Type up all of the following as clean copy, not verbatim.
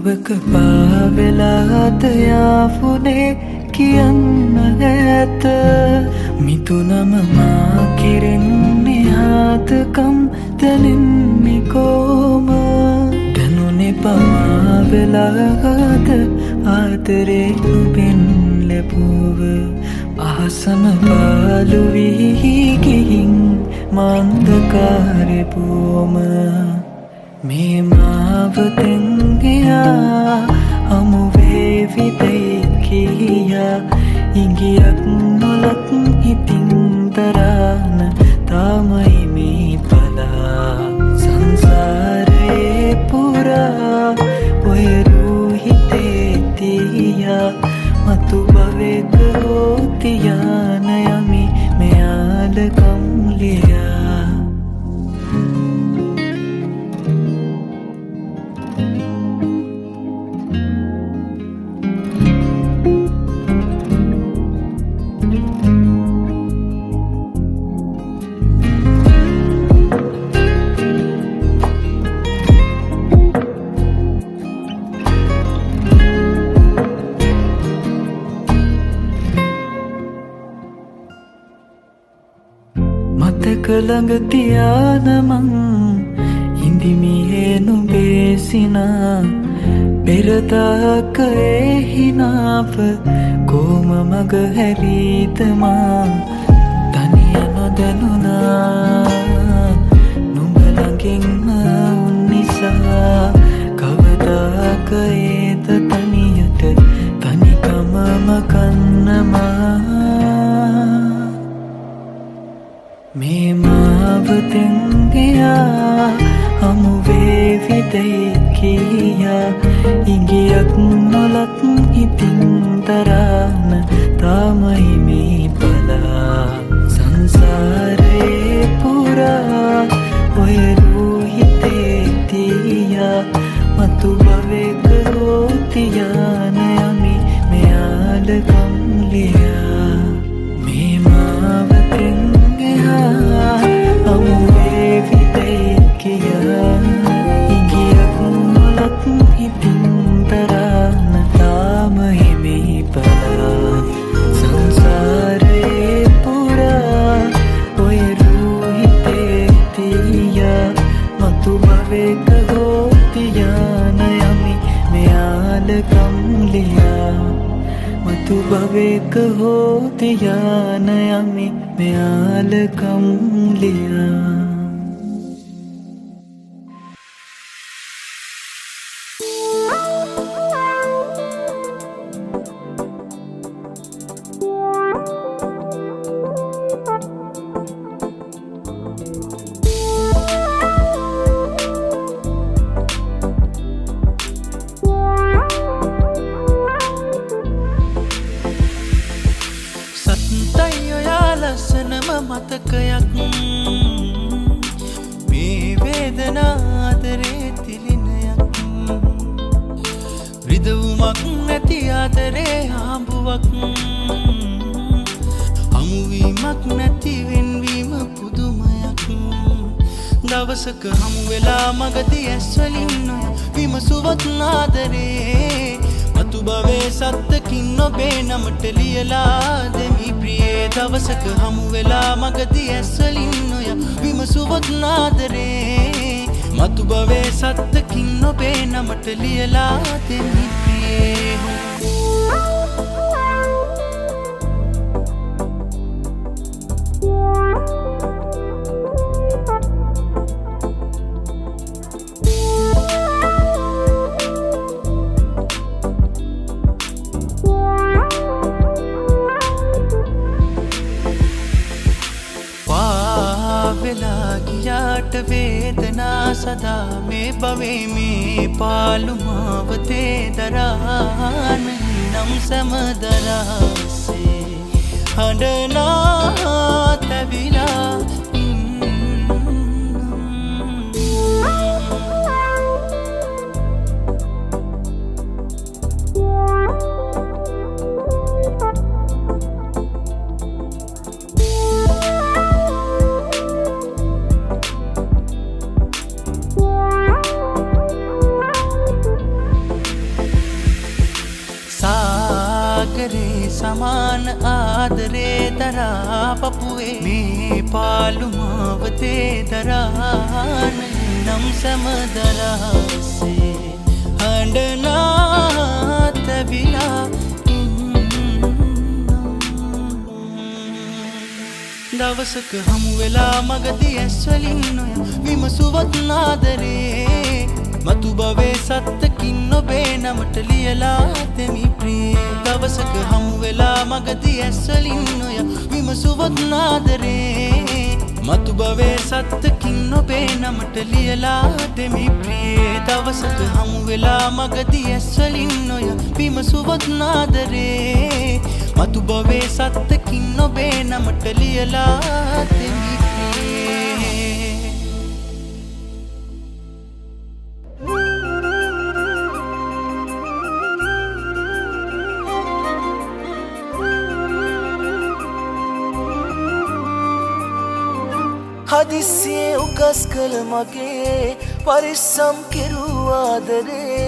සුබක පාවෙලාද යාපුනේ කියන්න ඇත මිතුනම මා කෙරෙන්නේ ආතකම් දැනෙන්නේ කොම දැනුනේ පාවෙලාද ආදරේ නුඹෙන් ලැබුව අහසම පාළු වී ගිහින් මන්දකාරේ පුවම මේ මාවතෙන් ගියා හමු වේවිදයි කියා ඉංගියක් නොලත් හිතින් දරාන තාමයි මේ පලා සංසාරේ පුරා ඔය රූහිතේ තියා මතු භවෙක හෝතියාන යමි මෙයාලකම් ලියා ළඟ තියාන මං ඉඳිමියේ නුඹේ සිනා පෙරදාක ඒ හිනාව කොම මග හැරීද මා තනිය නොදැනුණා නුඹ ළඟින්ම උන් නිසා කවදාක ඒද තනියට තනිකමම කන්නමා මේ මාවතෙන් ගියා හමු වේවිදයි කියා ඉංගියක් නොලත් හිතින් දරාන තාමයි මේ පලා සංසාරේ පුරා ඔය රූහිතේ තියා මතු භවෙක හෝතියාන යමි මෙයාලකම් ලියා මේ මාවතෙන් හමු වේවිදයි කියා ඉංගියක් නොලත් හිතින් දරාන තාමයි මේ පලා සංසාරේ පුරා ඔය රූහිතේ තියා මතු භවෙක හෝතියාන යමි මෙයාලකම් ලියා මතු භවෙක හෝතියාන යමි මෙයාලකම් ලියා මතකයක් මේ වේදනාදරේ තිලිනයක් රිදවුමක් නැති ආදරේ හාඹුවක් හමුවීමක් නැති වෙන්වීම පුදුමයක් දවසක හමු වෙලා මගදී ඇස්වලින් නොය විමසුවත් ආදරේ මතු භවේ සත්තකින් නොබේ නමට ලියලා දෙමි ප්‍රියේ දවසක හමු වෙලා මගදී ඇස්වලින් නොය විමසුවත් ආදරේ මතු භවේ සත්තකින් නොබේ නමට ලියලා දෙමි ප්‍රියේ වේදනා සදා මේ භවේ මේ පාළු මාවතේ දරාන නම් සමදරාසේ හඬනා තැවිලා කරේ සමාන ආදරේ දරා පපුවේ මේ පාළු මාවතේ දරාන නම් සැමදරාසේ හඬනා තැවිලා දවසක හමු වෙලා මගදී ඇස්වලින් නොය විමසුවත් නාදරේ මතු භවයේ සත්තකින් ඔබේ නමට ලියලා තෙමි ප්‍රියේ දවසක හමු වෙලා මගදී ඇස්වලින් නොය විමසුවත් නාදරේ මතු භවයේ සත්තකින් ඔබේ නමට ලියලා තෙමි ප්‍රියේ දවසක හමු වෙලා මගදී ඇස්වලින් නොය විමසුවත් නාදරේ මතු භවයේ සත්තකින් ඔබේ නමට ලියලා තෙමි හදිස්සියේ උකස් කළ මගේ පරිස්සම් කෙරූ ආදරේ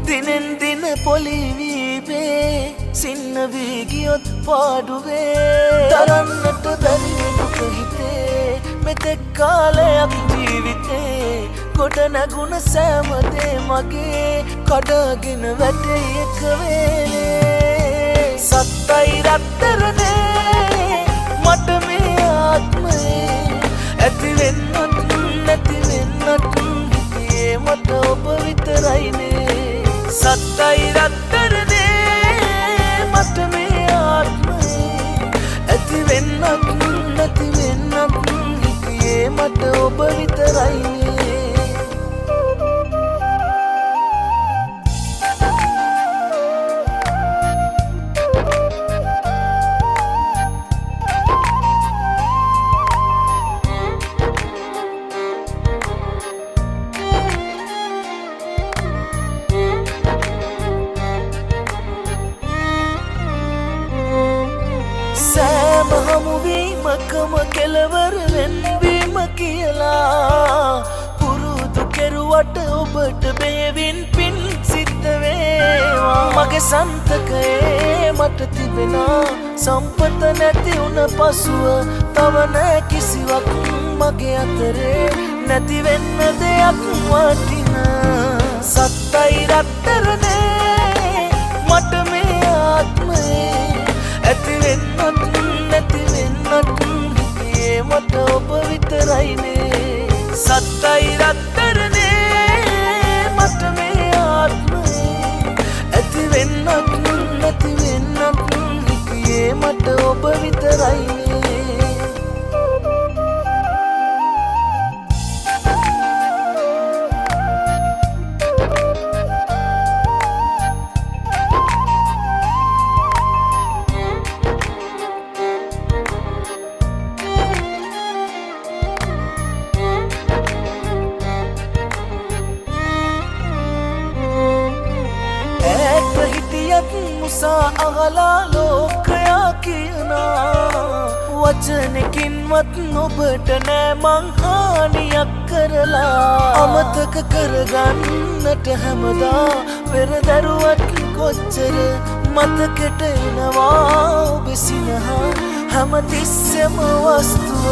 දිනෙන් දින පොලිවීබේ සින්න වී ගියොත් පාඩුවේ දරන්නට බැරි දුක හිතේ මෙතෙක් කාලයක් ජීවිතේ ගොඩ නැගුණ සෑමදේ මගේ කඩාගෙන වැටේ එක වේලේ සත්තයි රත්තරනේ මට මේ ආත්මේ ඇති වෙන්නත් නැති වෙන්නත් හිතේ මට ඔබ විතරයිනේ සත්තයි රත්තරනේ මට මේ ආත්මේ ඇති වෙන්නත් නැති වෙන්නත් හිතේ මට ඔබ විතරයිනේ හමුවීමකම කෙලවර වෙන්වීම කියලා පුරුදු කෙරුවට ඔබට බේවින් පින් සිද්ධ වේවා මගේ සන්තකයේ මට තිබෙනා සම්පත නැති වුණ පසුව තව නෑ කිසිවක් මගේ අතරේ නැති වෙන්න දෙයක් වටිනා සත්තයි රත්තරනේ මට මේ ආත්මේ ඇති වෙන්නත් නැති වෙන්නත් හිතේ මට ඔබ විතරයිනේ සත්තයි රත්තරනේ මට මේ ආත්මේ ඇති වෙන්නත් නැති වෙන්නත් හිතේ මට ඔබ විතරයිනේ මුසා අහලා ලෝකයා කියනා වචනකින්වත් නොබට නෑ මං හානියක් කරලා අමතක කරගන්නට හැමදා පෙරදරුවත් කොච්චර මතකට එනවා ඔබ සිනහා හැමතිස්සෙම වස්තුව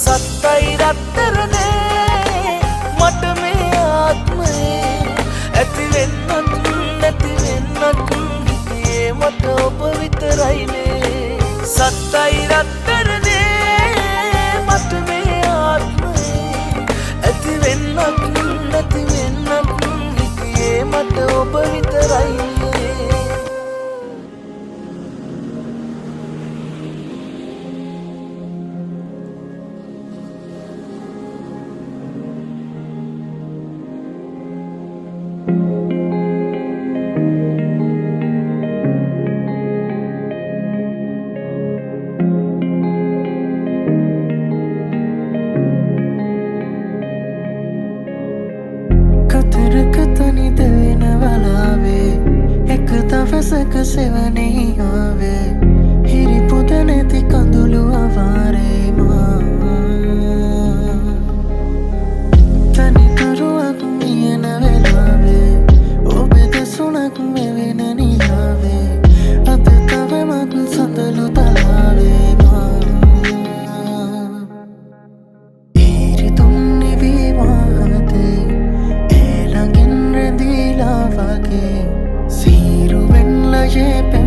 සත්තයි රත්තරනේ මට මේ ආත්මේ ඇති වෙන්නත් නැති වෙන්නත් හිතේ මට ඔබ විතරයිනේ සත්තයි රත්තරනේ මට මේ ආත්මේ ඇති වෙන්නත් නැති වෙන්නත් හිතේ මට ඔබ විතරයිනේ දවසක සෙවනේ ආවේ හිරිපොද නැති කඳුළු අවාරේ මා තනිකරුවක් මියන වෙලාවේ ඔබ දෙසුණක් මෙවෙන නිලාවේ අද හෘදයේ